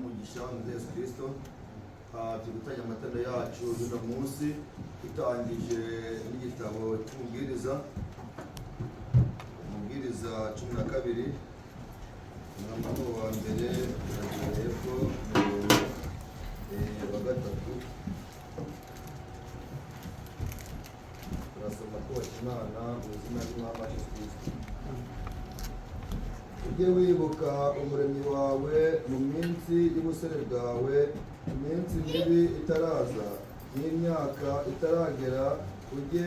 umugisha wa Yesu Kristo. Tugutanya amatara yacu y'uno munsi dutangije n'igitabo cy'umubwiriza 12 n'amano wa mbere hepfo wa gatatu. Turasoma twubaka Imana mu izina ry'Umwami Yesu Kristo. Ujye wibuka umuremyi wawe mu minsi y'ubusore bwawe, iminsi mibi itaraza n'imyaka itaragera, ubwo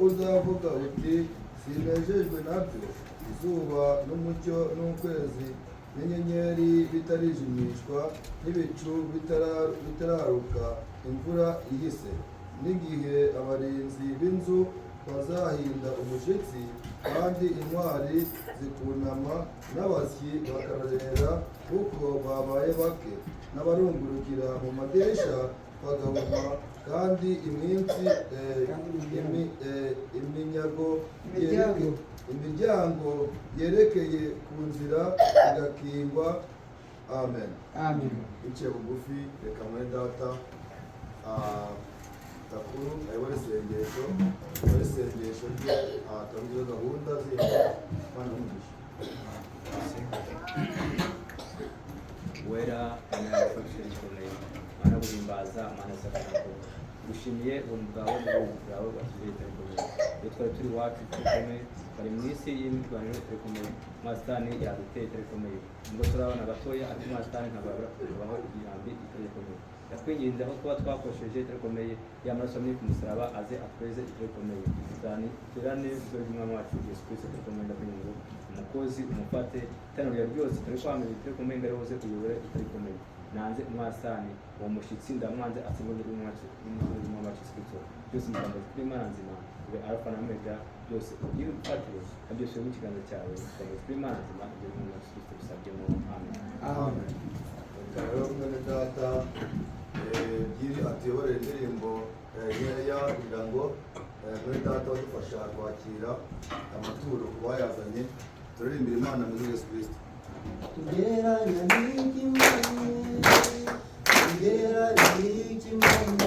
uzavuga uti sinejejwe nabyo, izuba n'umucyo n'ukwezi n'inyenyeri bitarijimishwa, n'ibicu bitararuka imvura ihise, n'igihe abarinzi b'inzu bazahinda umushyitsi kandi intwari zikunama n'abasyi bakarorera kuko babaye bake, n'abarungurukira mu madirishya bagahuma, kandi imiryango yerekeye ku nzira igakingwa. Amen. Amen. Iciye bugufi, reka mwene data takuru ayobora isengesho rye, atangiza gahunda z'Imana n'umugisha. Wera anayafashirikomeye mana guhimbaza mana sakako gushimiye ubuntu bwawe n'ubuntu bwawe bwatugiriye turikomeye. Iyo twari turi iwacu turikomeye, bari mu isi y'imirwanire turikomeye, Mwasitani yaduteye turikomeye. Nubwo turabona gatoya ariko Mwasitani ntabwo yabura kutubaho igihambi turikomeye. Yakwinginze aho kuba twakoresheje turikomeye, y'amaraso amwe ku musaraba aze atweze turikomeye. Turane ry'Umwami wacu Yesu Kristo turikomeye. Ndakwinginze umukozi umufate itanurira ryose turi kwamenya turikomeye, mbere hose uyobore turikomeye. Nanze Mwasitani uwo mushyitsi ndamwanze atsibonye n'Umwami wacu Yesu Kristo. Byose mugambo kuri Imana nzima, ube Alpha na Omega, byose ugire urufatiro na byose mu kiganza cyawe, mugambo kuri Imana nzima, ibyo Umwami wacu Kristo bisabyemo. Amen. Amen. Rero mwene data Giri atuyobore indirimbo nkeya kugira ngo mwene data badufasha kwakira amaturo ku bayazanye. Turirimbira Imana muri Yesu Kristo. Tugeranya n'ikimani, tugeranya n'ikimani.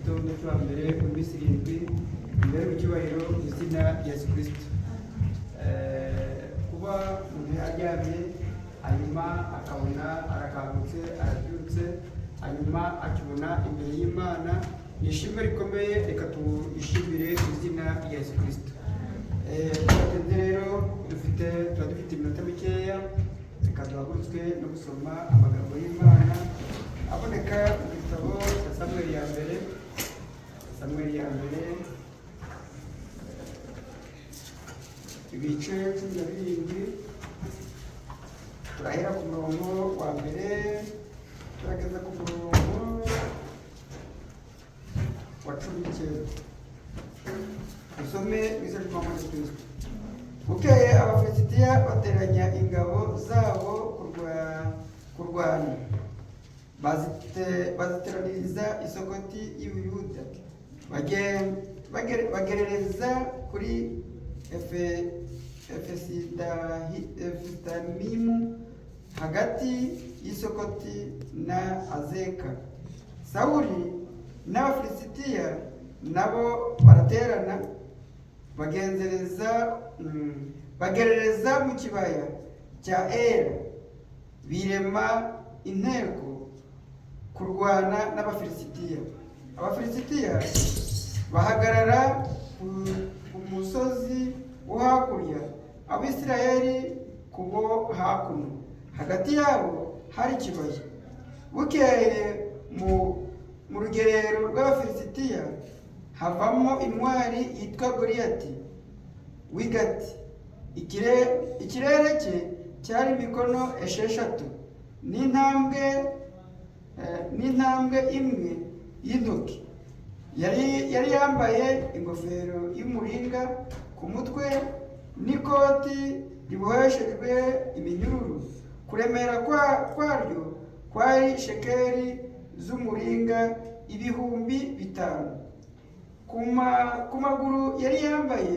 gitondo cya mbere mu minsi irindwi imbere mu cyubahiro mu izina rya Yesu Kristo. Kuba umuntu yaryamye hanyuma akabona arakangutse arabyutse hanyuma akibona imbere y'Imana ni ishimwe rikomeye, reka tuyishimire mu izina rya Yesu Kristo. Twagenze rero tuba dufite iminota mikeya, reka duhagurutswe no gusoma amagambo y'Imana aboneka mu gitabo cya Samweli ya mbere, ibice 17, turahera ku murongo wa mbere turageza ku murongo wa 19. Dusome izina ry'Imana Kristo. Bukeye Abafilisitiya bateranya ingabo zabo kurwana, baziteraniriza Isokoti y'Ubuyuda, bagerereza kuri Efesitamimu hagati y'Isokoti na Azeka. Sawuli n'Abafilisitiya nabo baraterana bagerereza mu kibaya cya Era, birema inteko kurwana n'Abafilisitiya. Abafilisitiya bahagarara ku musozi wo hakurya, Abisirayeli ku bo hakuno, hagati yabo hari ikibaya. Bukeye mu rugerero rw'Abafilisitiya havamo intwari yitwa Goliyati w'i Gati. Ikirere cye cyari mikono 6 n'intambwe imwe y'intoki. Yari yambaye ingofero y'umuringa ku mutwe n'ikoti riboheshejwe iminyururu. Kuremera kwaryo kwari shekeli z'umuringa 5,000. Ku maguru yari yambaye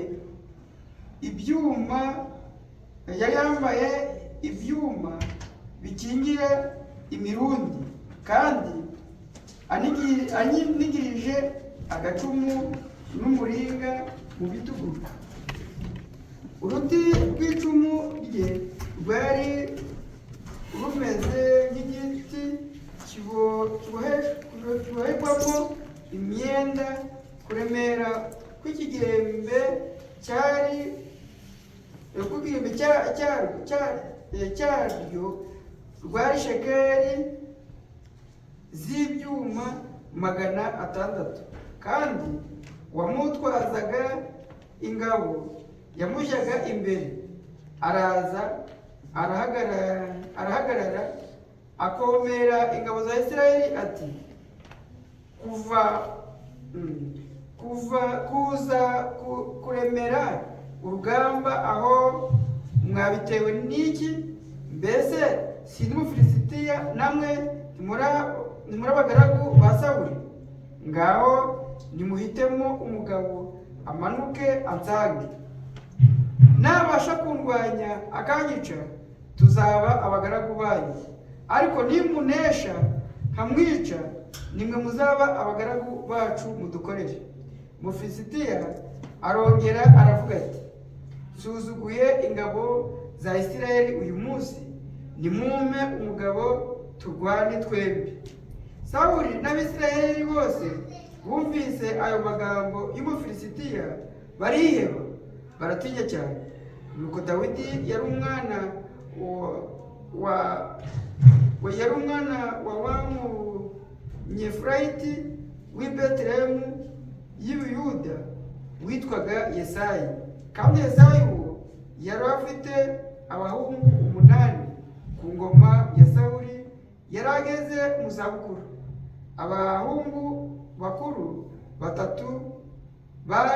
ibyuma bikingira imirundi, kandi anigirije agacumu n'umuringa mu bitugu. Uruti rw'icumu rye rwari rumeze nk'igiti kiboherwamo imyenda. Kuremera kw'ikigembe cyaryo rwari shekeli z'ibyuma 600, kandi uwamutwazaga ingabo yamujyaga imbere, araza arahagarara akomera ingabo za Isirayeli ati, kuremera urugamba aho mwabitewe n'iki? Mbese sindi Umufilisitiya, namwe ntimuri abagaragu ba Sawuli? Ngaho nimuhitemo umugabo amanuke ansange. Nabasha kundwanya akanyica, tuzaba abagaragu banyu, ariko nimunesha nkamwica, nimwe muzaba abagaragu bacu mudukorere. Umufilisitiya arongera aravuga ati, nsuzuguye ingabo za Isirayeli uyu munsi, nimumpe umugabo turwane twembi. Sawuli n'Abisirayeli bose bumvise ayo magambo y'Umufilisitiya bariheba, baratinya cyane. Nuko Dawidi yari umwana wa Munyefurayiti w'i Betelehemu y'Ubuyuda witwaga Yesayi. Kandi Yesayi uwo yari afite abahungu 8 ku ngoma ya Sawuli, yari ageze mu zabukuru. Abahungu bakuru 3 ba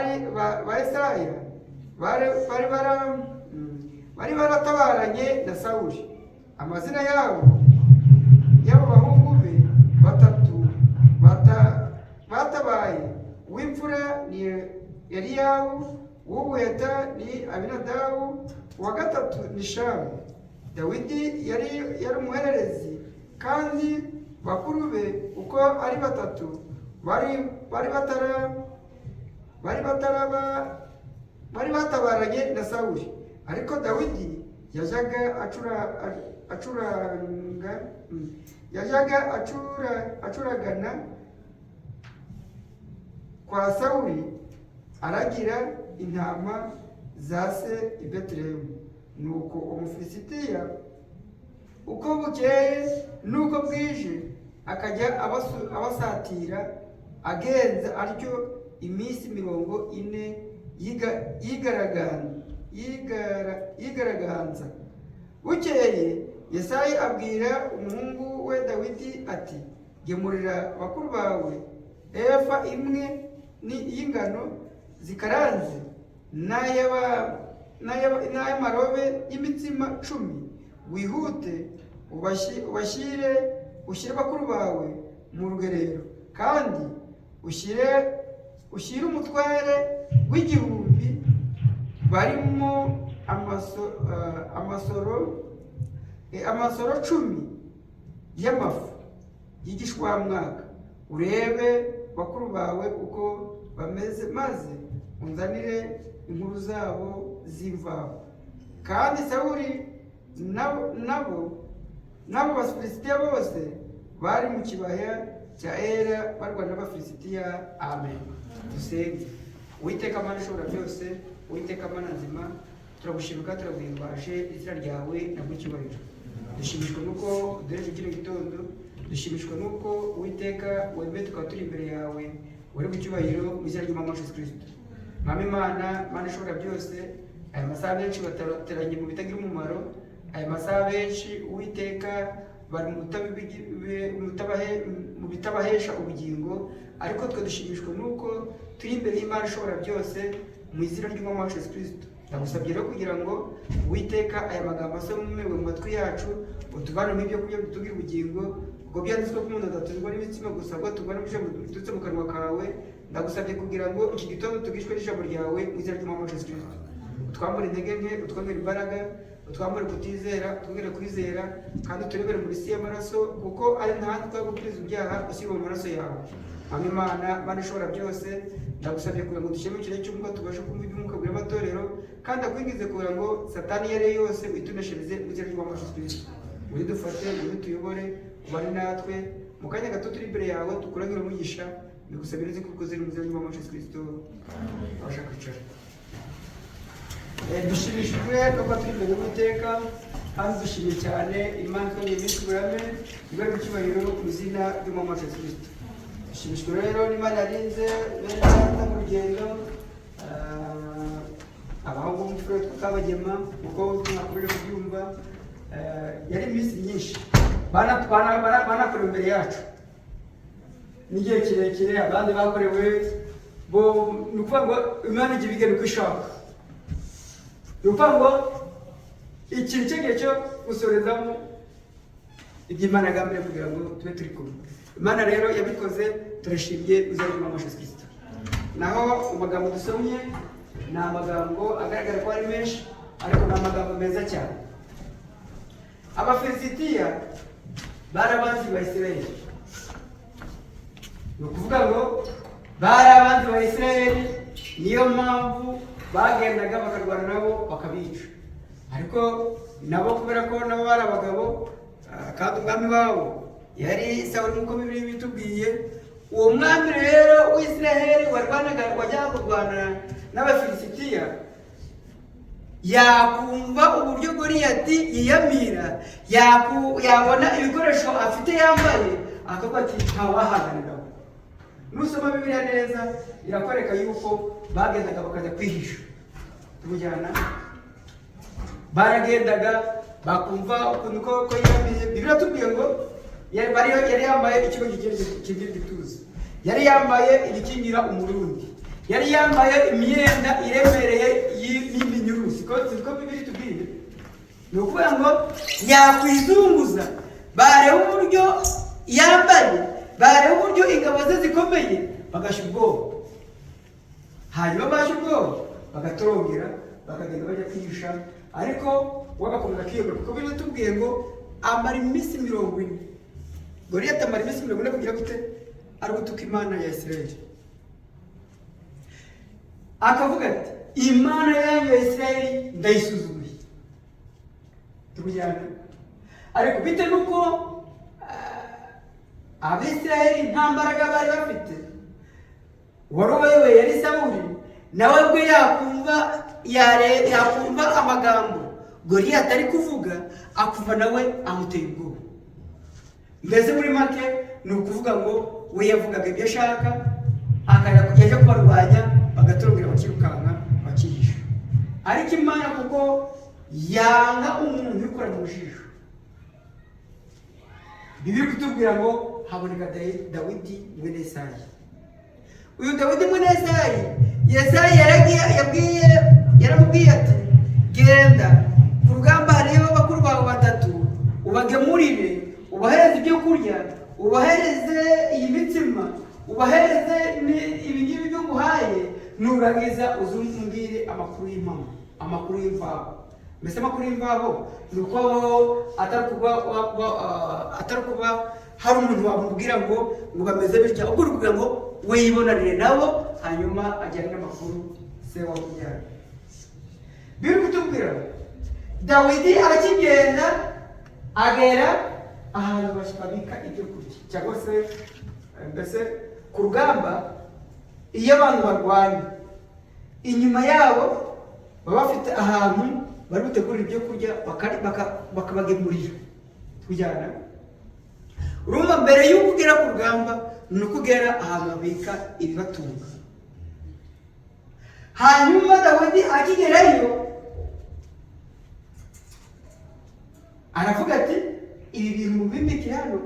Yesayi bari baratabaranye na Sawuli. Amazina y'abo bahungu be 3 batabaye, uw'imfura ni Eliyabu, uw'ubuheta ni Abinadabu, uwa 3 ni Shamu. Dawidi yari umuhererezi, kandi bakuru be uko ari 3 bari batabaranye na Sawuli, ariko Dawidi acuragana kwa Sawuli aragira intama za se i Betelehemu. Nuko Umufilisitiya uko bukeye nuko bwije akajya abasatira, agenza atyo iminsi 40 yigaragaza. Bukeye Yesayi abwira umuhungu we Dawidi ati, gemurira bakuru bawe efa imwe y'ingano zikaranze n'ay'amarobe y'imitsima 10, wihute ushyire bakuru bawe mu rugerero, kandi ushyire umutware w'igihumbi barimo amasoro 10 y'amafu y'igishwamwaka. Urebe bakuru bawe uko bameze, maze unzanire inkuru zabo z'imvaho. Kandi Sawuli nabo Abafilisitiya bose bari mu kibaya cya Era barwana n'Abafilisitiya. Amen. Dusenge. Uwiteka Mana ishobora byose, Uwiteka Mana nzima, turagushimira turaguhimbaje izina ryawe nagucyubahiro. Dushimishwa nuko duhereje kino gitondo, dushimishwa nuko Uwiteka wemeye tukaba turi imbere yawe, wari gucyubahiro mu izina ry'Umwami Yesu Kristo. Mwami Imana, Mana ishobora byose, aya masaha benshi bateranye mu bitagira umumaro, aya masaha benshi Uwiteka bari mu bitabahesha ubugingo, ariko twe dushimishwa nuko turi imbere y'Imana ishobora byose mu izina ry'Umwami Yesu Kristo. Ndagusabye rero kugira ngo Uwiteka aya magambo asomewe mu matwi yacu, utuvanemo ibyo kurya bitugira ubugingo, ubwo byanditswe ko umuntu adatungwa n'imitsima gusa, ahubwo atungwa n'ijambo riturutse mu kanwa kawe. Ndagusabye kugira ngo iki gitondo tugishwe n'ijambo ryawe mu izina ry'Umwami Yesu Kristo. Utwambure intege nke, utwambure imbaraga, utwambure kutizera, utwongere kwizera, kandi uturebere muri isi y'amaraso, kuko ari nta twagukiriza ibyaha ushyirwa mu maraso yawe. Mwami Imana, Mana ishobora byose, ndagusabye kugira ngo dushyiremo ikirere cy'umwuka, tubashe kumva iby'umwuka bw'amatorero, kandi akwingize kugira ngo Satani iyo ari yo yose uyituneshereze mu izina ry'Umwami Yesu Kristo. Dufate, tuyobore, ubane natwe mu kanya gato turi imbere yawe, tukuragire umugisha, bigusabire uzi kuko ziri mu izina ry'Umwami Yesu Kristo. Abasha kwicara. Dushimishijwe no kuba turi imbere y'Uwiteka, kandi dushimiye cyane Imana twongeye iminsi uburame, ibere icyubahiro mu izina ry'Umwami Yesu Kristo. Dushimishijwe rero n'Imana yarinze bene data mu rugendo, abahungu b'umufurere tw'Akabagema, kuko mwakomeje kubyumva, yari iminsi myinshi banakorewe imbere yacu n'igihe kirekire, abandi bakorewe bo. Ni ukuvuga ngo Imana igihe bigena uko ishaka, ni ukuvuga ngo iki ni cyo gihe cyo gusorezamo ibyo Imana yagambiriye kugira ngo tube turi kumwe. Imana rero yabikoze, turashimye izina ry'Umwami Yesu Kristo. Naho amagambo dusomye ni amagambo agaragara ko ari menshi, ariko ni amagambo meza cyane. Abafilisitiya bari abanzi ba Isirayeli, ni ukuvuga ngo bari abanzi ba Isirayeli, niyo mpamvu bagendaga bakarwana nabo bakabica. Ariko nabo kubera ko nabo bari abagabo, kandi umwami wabo yari Sawuli nk'uko Bibiliya bitubwiye. Uwo mwami rero w'Isirayeli wajyaga kurwana n'Abafilisitiya, yakumva uburyo Goliyati yiyamira, yabona ibikoresho afite yambaye, akavuga ati ntawahagarara. Nusoma Bibiliya neza irakwereka yuko bagendaga bakajya kwihisha. Tumujyana, baragendaga bakumva ukuntu ko yiyamiye. Bibiliya tubwiye ngo yari yambaye ikigo kigira igituza, yari yambaye igikingira umurundi, yari yambaye imyenda iremereye y'iminyururu. Siko Bibiliya tubwiye. Ni ukuvuga ngo yakwizunguza, bareba uburyo yambaye, bareba uburyo ingabo ze zikomeye, bagashya ubwoba. Hanyuma basha ubwoba bagatorongera, bakagenda bajya kwihisha. Ariko wagakomeza kwiyobora, kuko Bibiliya tubwiye ngo amara iminsi 40. Goliyati amara iminsi 40 kugira gute? Ari gutuka Imana ya Isirayeli. akavuga ati imana yanyu ya Isirayeli ndayisuzuguye. Tujyana ariko bite nuko Abisirayeli nta mbaraga bari bafite, wari uyoboye yari Sawuli, nawe bwe yakumva amagambo Goliyati ari kuvuga, akumva nawe amuteye ubwoba. Mbese muri make ni ukuvuga ngo we yavugaga ibyo ashaka, yaje kubarwanya, bagatorongera bakirukanka bakihisha. Ariko Imana kuko yanga umuntu ubikora mu jisho, Bibiliya kutubwira ngo haboneka Dawidi mwene Yesayi. Uyu Dawidi mwene Yesayi, Yesayi yaramubwiye ati genda ku rugamba, hariho bakuru bawe batatu, ubagemurire, ubahereze ibyo kurya, ubahereze iyi mitsima, ubahereze ibi ngibi byo nguhaye, nurangiza uzumbwire amakuru y'impamo, amakuru y'imvaho. Mbese amakuru y'imvaho ni uko atari kuba hari umuntu wamubwira ngo bameze bityo, ahubwo uri kugira ngo we yibonanire nabo, hanyuma ajyane n'amakuru se wamubyara. Biri kutubwira Dawidi akigenda agera ahantu babika ibyo kurya, cyangwa se mbese ku rugamba iyo abantu barwana, inyuma yabo baba bafite ahantu bari butegurira ibyo kurya bakabagemurira. Tujyana urumva mbere y'uko ugera ku rugamba ni uko ugera ahantu babika ibibatunga. Hanyuma Dawidi akigerayo aravuga ati ibi bintu mubimbike hano,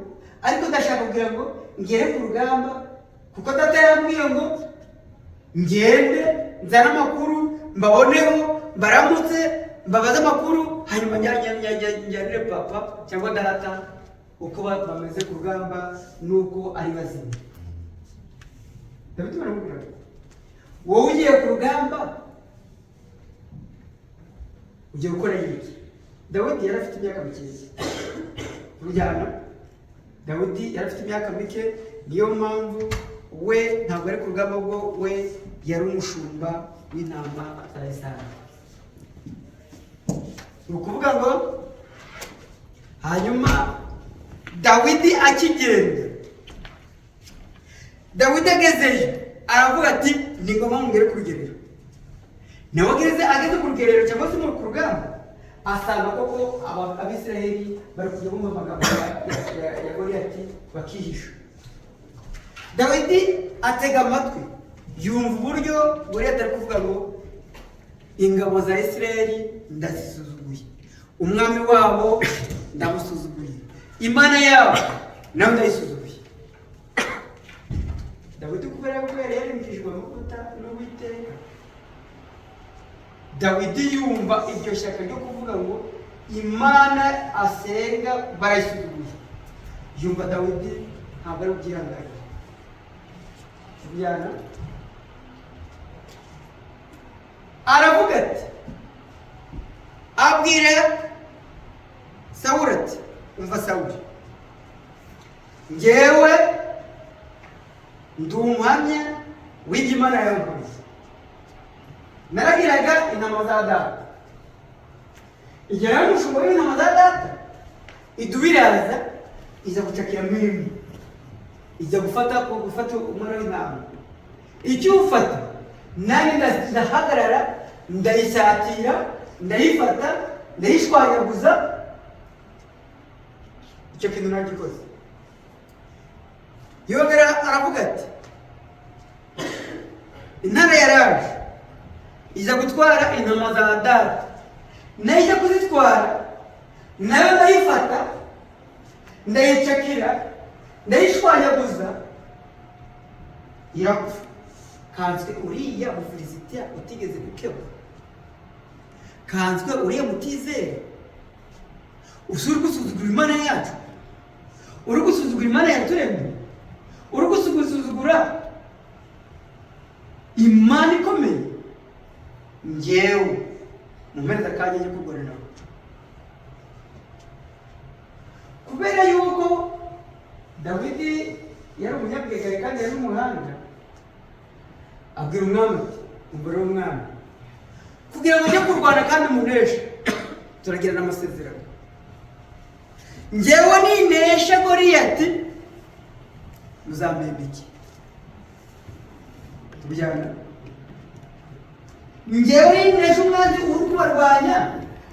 ariko ndashaka kugira ngo ngere ku rugamba, kuko data yambwiye ngo ngende nzane amakuru, mbaboneho, mbaramutse, mbabaze amakuru, hanyuma njyanire papa cyangwa data uko bameze ku rugamba nuko ari bazima. Dawidi baramubwira, wowe ugiye ku rugamba ugiye gukora iki? Dawidi yari afite imyaka mike. Tujyana Dawidi yari afite imyaka mike, niyo mpamvu we ntabwo ari ku rugamba, ubwo we yari umushumba w'intama za Yesayi. Ni ukuvuga ngo hanyuma Dawidi akigenda, Dawidi agezeyo aravuga ati ni ngombwa ngere ku rugerero. Nawe ageze ku rugerero cyangwa se ku rugamba, asanga koko Abisirayeli bari kujya bumva amagambo ya Goliyati bakihisha. Dawidi atega amatwi, yumva uburyo Goliyati ari kuvuga ngo ingabo za Isirayeli ndazisuzuguye, umwami wabo ndamusuzuguye, Imana yabo nawe ndayisuzuguye. Dawidi kubera ko yari yarimikijwe amavuta n'Uwiteka, Dawidi yumva iryo shyaka ryo kuvuga ngo Imana asenga barayisuzuguye, yumva Dawidi ntabwo ari ubyihanganira. Tujyana aravuga ati, abwira Sawuli ati, umva Sawuli, njyewe ndi umuhamya w'ibyo Imana yankoreye. Naragiraga intama za data, igihe rero umushumba w'intama za data, idubu iraza iza gucakira mwimwe, ijya gufata umwana w'intama, ikiwufata nanjye ndahagarara, ndayisatira, ndayifata, ndayishwanyaguza. Icyo kintu nagikoze. Yongera aravuga ati, intare yaraje iza gutwara intama za data, nayo ijya kuzitwara, nayo ndayifata, ndayicakira, ndayishwanyaguza, irapfa. Kanzwe uriya Mufilisitiya utigeze gukeba, kanzwe uriya mutizera, uri gusuzugura Imana yacu, uri gusuzugura Imana yaturemye, uri gusuzugura Imana ikomeye. Njyewe mumpereza akanya njye kurwana nawe, kubera yuko Dawidi yari umunyabwenge kandi yari umuhanga. Abwira umwami ati, umugore w'umwana kugira ngo ujye kurwana kandi umuneshe turagirana amasezerano. Njyewe ninesha Goliyati muzampemba iki? Tujyana. Njyewe ninesha umwanzi uri kubarwanya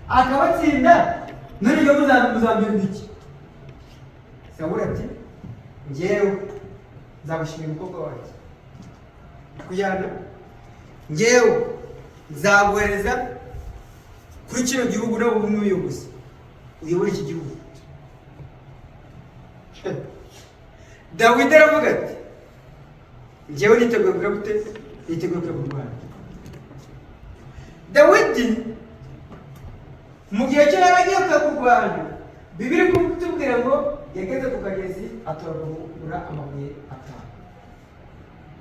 akabatsinda, none njyewe muzampemba iki? Sawuli ati njyewe nzagushimira umukobwa wanjye. Kujyana. Njyewe nzaguhereza kuri kino gihugu nawe ube umuyobozi uyobora iki gihugu. Dawidi aravuga ati njyewe niteguye kugira gute? Niteguye kugira kurwana. Dawidi mu gihe cyo yari agiye kurwana, Bibiri kutubwira ngo yageze ku kagezi atoragura amabuye 5.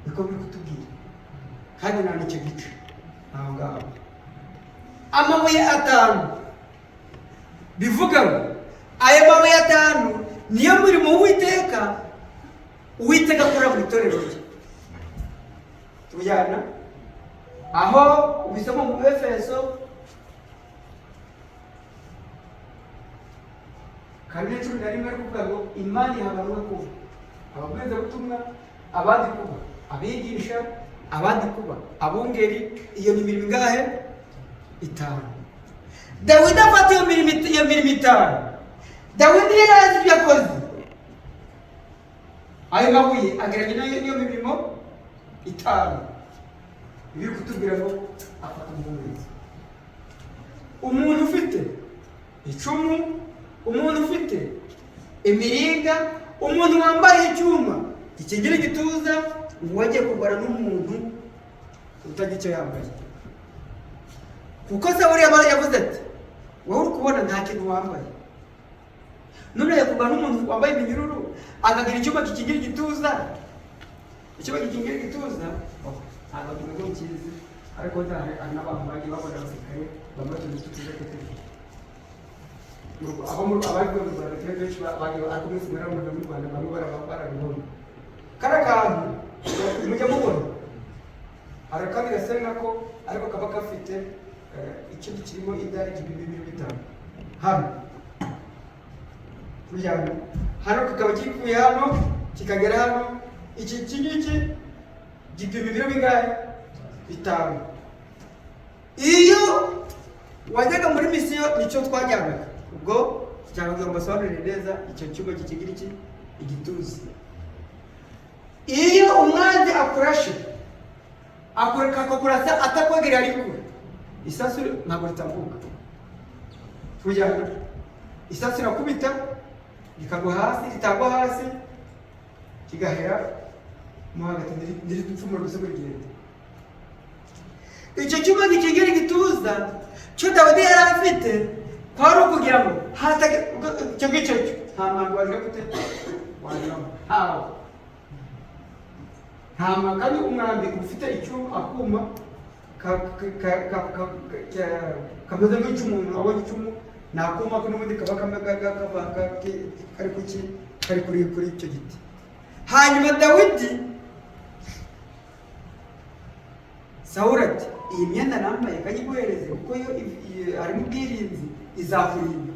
Niko biri kutubwira kandi nta nicyo gice aho ngaho. Amabuye 5 bivuga ngo ayo mabuye 5 niyo murimo Uwiteka akora mu itorero rye. Tujyana aho ubisoma mu Efeso 4:11 ari kuvuga ngo imana ihabanwe kuba ababwirizabutumwa, abandi kuba abigisha, abandi kuba abungeri. Iyo ni imirimo ingahe? 5. Dawidi afata iyo mirimo 5. Dawidi yari azi ibyo yakoze. Ayo mabuye ageranye n'iyo mirimo 5. Biri kutubwira ngo afata umuntu ufite icumu, umuntu ufite imiringa, umuntu wambaye icyuma gikingira igituza, ngo wajye kurwana n'umuntu utagira icyo yambaye. Kuko Sawuli yavuze ati wowe uri kubona nta kintu wambaye, none yakurwana n'umuntu wambaye iminyururu akagira icyuma gikingira igituza. Icyuma gikingira igituza ntabwo tuzi kizi, ariko n'abantu bagiye babona abasirikare bambaye utuntu tw'utujeteteri. Abari mu Rwanda benshi bagiye ariko mwese murabona mu Rwanda bamwe barabibona. Kara kantu mujya mubona arakandi gasa nako, ariko kaba gafite ikintu kirimo idari 2,500 hano. Kujyana hano kakaba kivuye hano kikagera hano. Iki ngiki gipima ibiro bingahe? 5. Iyo wajyaga muri misiyo nicyo twajyanaga. Ubwo cyangwa ngo mbasobanurire neza icyo cyuma kikigira iki igituza. Iyo umwanzi akurashe akakurasa atakwegereye ari kure, isasu ntabwo ritambuka. Tujyana isasu irakubita rikagwa hasi, ritagwa hasi kigahera mo hagati n'ipfumu gusa kugenda. Icyo cyuma kikigira igituza cyo Dawidi yari afite kwari ukugira ngo hatage icyo ngicyo nta mpamvu waje gute wanyuramo. Nta kandi umwambi ufite icyuma akuma kameze nk'icumu. Wabonye icumu ni akuma ko n'ubundi kaba kari kuri icyo giti. Hanyuma Dawidi Sawuli ati iyi myenda nambaye kanyiguhereze kuko yo harimo ubwirinzi izakurinda.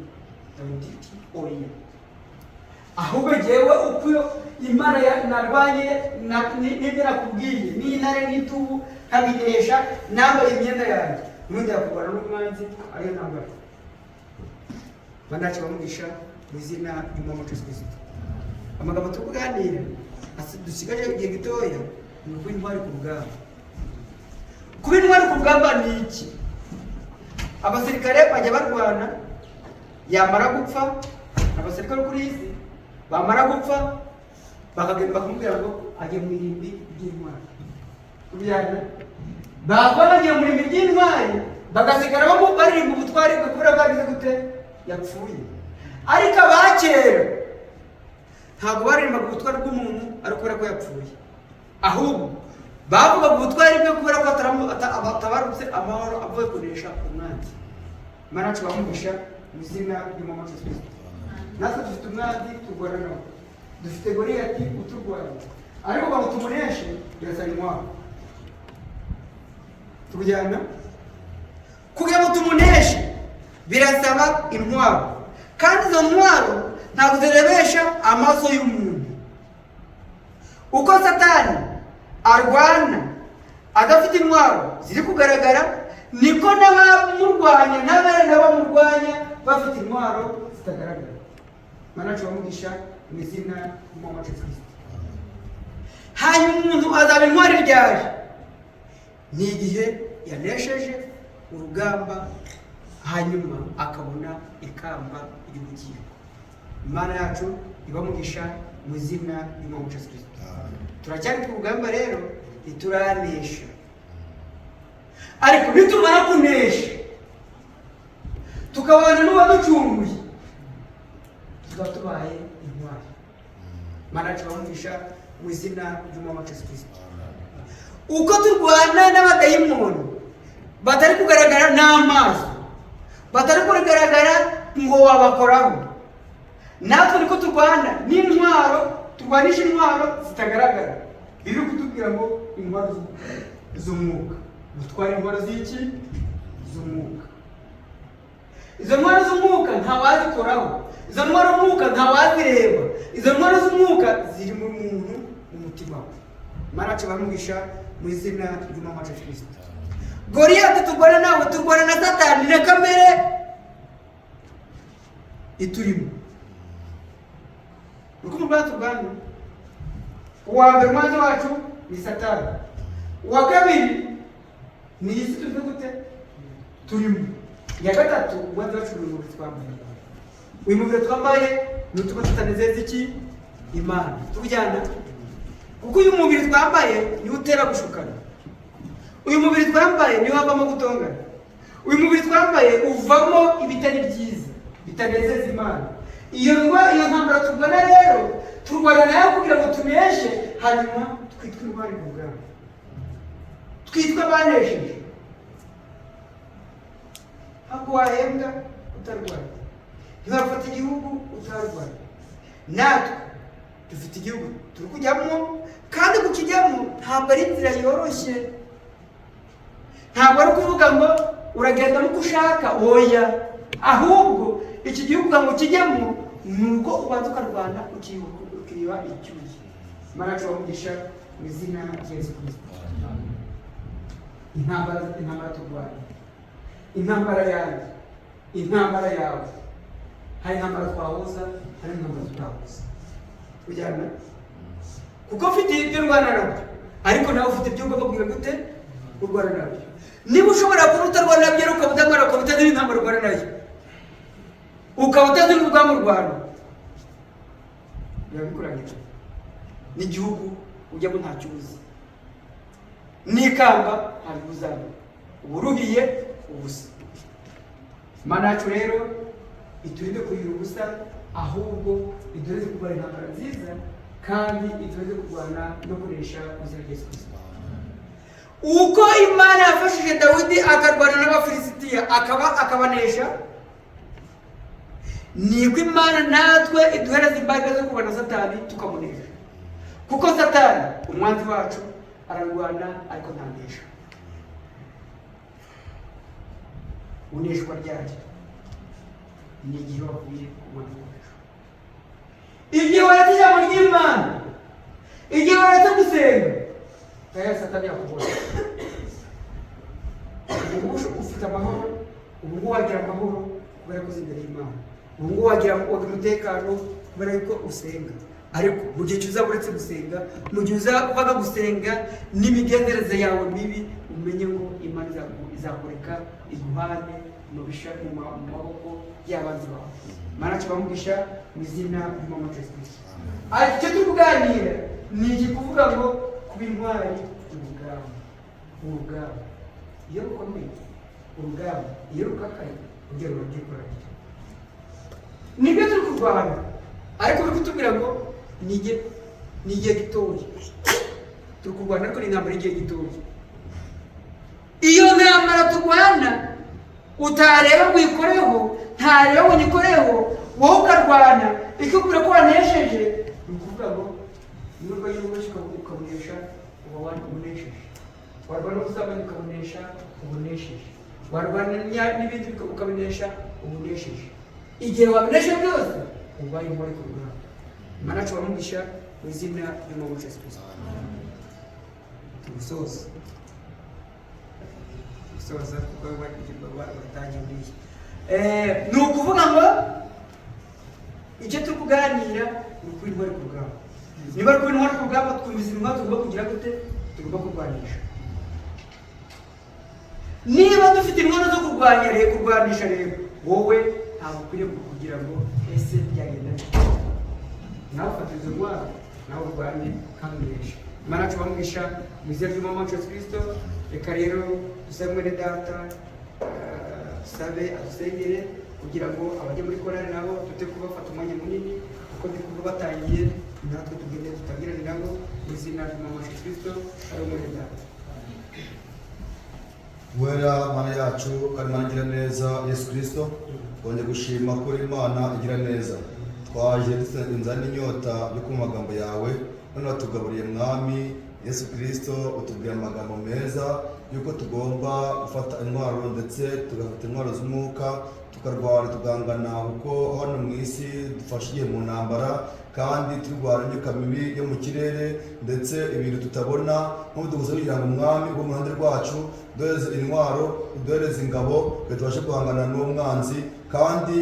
Dawidi ati oya, ahubwo jyewe uko Imana narwanye n'ibyo nakubwiye n'intare n'itubu nkabinesha nambaye imyenda yanjye, n'undi yakurwana n'umwanzi ariyo nambara. Banacu bamugisha mu izina ry'Umwami Yesu Kristo. Amagambo tukuganira dusigaje igihe gitoya ni uko intwari ku rugamba. Kuba intwari ku rugamba ni iki? Abasirikare bajya barwana, yamara gupfa abasirikare kuri isi bamara gupfa bakagenda bakamubwira ngo ajye mu irimbi ry'intwari. Kubyana bava bagiye mu irimbi ry'intwari bagasigara baririmba ubutwari bwe kubera bwagize gute yapfuye. Ariko abakera ntabwo baririmbaga ubutwari bw'umuntu ari kubera ko yapfuye, ahubwo bavugaga ubutwari bwe kubera ko atabarutse amahoro avuye kunesha umwanzi. Manacu bamugisha mu izina ry'Umwami Yesu Kristo. Natwe dufite umwanzi turwana nawe, dufite Goliyati uturwanya, ariko ngo tumuneshe birasaba intwaro. tujyana kugira ngo tumuneshe birasaba intwaro, kandi izo ntwaro ntabwo zirebesha amaso y'umuntu. Uko Satani arwana adafite intwaro ziri kugaragara, niko n'abamurwanya n'abamurwanya bafite intwaro zitagaragara. Mana tubamugisha mu izina ry'Umwami Yesu Kristo. Hanyuma umuntu azaba intwari ryaje ni igihe yanesheje urugamba, hanyuma akabona ikamba ry'ubugingo. Imana yacu ibamugisha mu izina ry'Umwami Yesu Kristo. Turacyari ku rugamba rero, ntituranesha, ariko nitumara kunesha tukabana n'uwaducunguye, tuba tubaye intwari. Imana yacu ibamugisha mu izina ry'Umwami Yesu Kristo. Uko turwana n'abadayimoni batari kugaragara n'amaso, batari kugaragara ngo wabakoraho, natwe niko turwana n'intwaro, turwanisha intwaro zitagaragara. Biri kutubwira ngo intwaro z'umwuka, dutwara intwaro z'iki? Z'umwuka. Izo ntwaro z'umwuka ntawazikoraho, izo ntwaro z'umwuka ntawazireba, izo ntwaro z'umwuka ziri mu muntu, mu mutima we. Imana yacu ibamugisha mu izina ry'Umwami Yesu Kristo. Goliyati turwana nawe, turwana na Satani na kamere iturimo. Nuko murwana turwana, uwa mbere umwanzi wacu ni Satani, uwa kabiri ni isi tuvuze gute turimo, iya gatatu umwanzi wacu ni umubiri twambaye. Uyu mubiri twambaye ni utuma tutanezeza iki? Imana. Tujyana kuko uyu mubiri twambaye niwo utera gushukana, uyu mubiri twambaye niwo havamo gutongana, uyu mubiri twambaye uvamo ibitari byiza bitanezeza Imana. Iyo ntambara turwana rero, turwana nayo kugira ngo tuneshe, hanyuma twitwe intwari mu rugamba, twitwe abanesheje. Ntabwo wahembwa utarwaye, ntiwafata igihugu utarwaye. Natwe dufite igihugu turi kujyamo, kandi kukijyamo ntabwo ari inzira yoroshye, ntabwo ari ukuvuga ngo uragendamo uko ushaka, oya. Ahubwo iki gihugu kugira ngo kijyemo ni uko ubanza ukarwana ukiba icyuye. Imana yacu ibamugisha mu izina rya Yesu Kristo. Intambara turwana, intambara yanjye, intambara yawe, hari intambara twahuza, hari intambara tutahuza. Ujyana kuko ufite ibyo urwana nabyo, ariko nawe ufite ibyo ugomba kugira gute urwana nabyo. Niba ushobora kuba utarwana nabyo rero ukaba utamara, ukaba utazi intambara urwana nayo, ukaba utazi urugamba urwana, birabikurangira. N'igihugu ujyamo ntacyo uzi, n'ikamba ntabwo uzaba, uba uruhiye ubusa. Imana yacu rero iturinde kugira ubusa, ahubwo iturinde kurwana intambara nziza, kandi iturinde kurwana no kunesha ubuzima bwa Yesu Kristo. Uko Imana yafashije Dawidi akarwana n'Abafilisitiya akabanesha, niko Imana natwe iduhereza imbaraga zo kurwana na Satani tukamunesha. Kuko Satani umwanzi wacu ararwana ariko ntanesha. Uneshwa ryari? Ni igihe wavuye ku mwanzi wacu, igihe waretse ijambo ry'Imana, igihe waretse gusenga, tayari Satani yakubona. Ubu ufite amahoro, ubu ngubu wagira amahoro kubera ko uzi imbere y'Imana, ubu ngubu wagira umutekano kubera yuko usenga. Ariko mu gihe uzaba uretse gusenga, mu gihe uzavaga gusenga n'imigenzereze yawe mibi, umenye ngo Imana izakureka iguhane mu maboko y'abanzi bawe. Imana yacu ibamugisha mu izina ry'Umwami Yesu Kristo. Ariko icyo turi kuganira ni iki? Kuvuga ngo kuba intwari urugamba, iyo rukomeye, urugamba iyo rukakaye, urugero rurabyikorera. Nibyo turi kurwana, ariko biri kutubwira ngo ni igihe gitoya turi kurwana, ariko ni intambara y'igihe gitoya. Iyo ntambara turwana utareba ngo uyikoreho, ntareba ngo uyikoreho, wowe ukarwana ikikubwira ko wanesheje, ni ukuvuga ngo nubwo y'ubushi ukabunesha uba wanesheje. warwana n'ubusambanyi ukabunesha ubunesheje, warwana n'ibindi ukabinesha ubunesheje. Igihe wabinesha byose ubaye intwari ku rugamba. Imana yacu bamugisha mu izina ry'umwami wacu Yesu Kristo. Tugusoza kuko batangiye ni ukuvuga ngo icyo turi kuganira ni ukuri intwari ku rugamba. Niba ari kuri intwari ku rugamba, twumvise intwari tugomba kugira gute, tugomba kurwanisha. Niba dufite intwaro zo kurwanisha rero, wowe ntabwo ukwiriye kugira ngo ese byagenda bite. Nawe ufata izo ntwaro, nawe urwane kandi uneshe. Imana yacu bamugisha mu izina ry'umwami wacu Yesu Kristo. Reka rero dusabe mwene data dusabe adusengere kugira ngo abajya muri korali nabo tute kubafata umwanya munini, kuko ndi kuva batangiye, natwe tugende tutangirane nabo mu izina ry'umwami wacu Yesu Kristo. Ari mwene data. Wera Mana yacu kandi Mana igira neza, Yesu Kristo twongeye gushima kuri Imana igira neza. Twaje dufite inzara n'inyota yo kumva amagambo yawe, none watugaburiye Mwami Yesu Kristo, utubwira amagambo meza yuko tugomba gufata intwaro ndetse tugafata intwaro z'umwuka tukarwana tugangana, kuko hano mu isi dufashiye mu ntambara kandi turwana n'imyuka mibi yo mu kirere ndetse ibintu tutabona. Nk'ubu duguze kugira ngo Umwami wo mu ruhande rwacu duhereze intwaro, duhereze ingabo, tubashe guhangana n'umwanzi kandi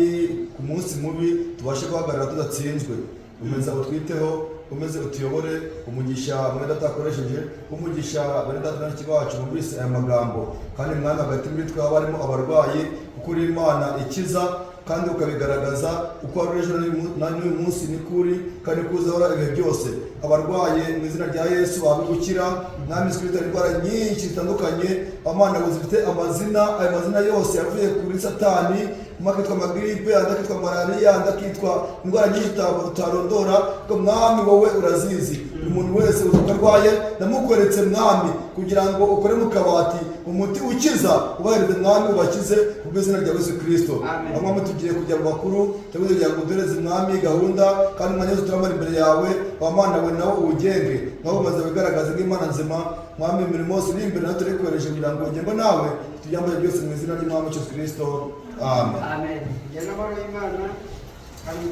ku munsi mubi tubashe guhagarara tudatsinzwe. Umeze utwiteho, umeze utuyobore, umugisha mwenda atakoresheje, umugisha bene data na kibacu bumvise aya magambo. Kandi Mwami hagati muri twe haba harimo abarwayi, kuko uri Imana ikiza kandi ukabigaragaza uko wari ejo n'uyu munsi ni kuri kandi kuzahora ibihe byose. Abarwaye mu izina rya Yesu babe gukira. Mwami Yesu Kristo, indwara nyinshi zitandukanye abana zifite amazina, ayo mazina yose yavuye kuri Satani, umwe akitwa amagiripe, andi akitwa malariya, andi akitwa indwara nyinshi utarondora, ko Mwami wowe urazizi. Buri muntu wese uko arwaye ndamukweretse Mwami, kugira ngo ukore mu kabati umuti ukiza, ubahereze Mwami ubakize ku bw'izina rya Yesu Kristo. Mwami tugiye kujya mu bakuru, tugiye kugira ngo duhereze Mwami gahunda, kandi umwanya wose turamara imbere yawe, Mana we nawe uwugenge, nawe umaze bigaragaza nk'Imana nzima. Mwami imirimo yose iri imbere natwe turikoresheje kugira ngo ugende nawe tubyambaye byose mu izina ry'Umwami Yesu Kristo. Amen. Amen. Jana Imana kandi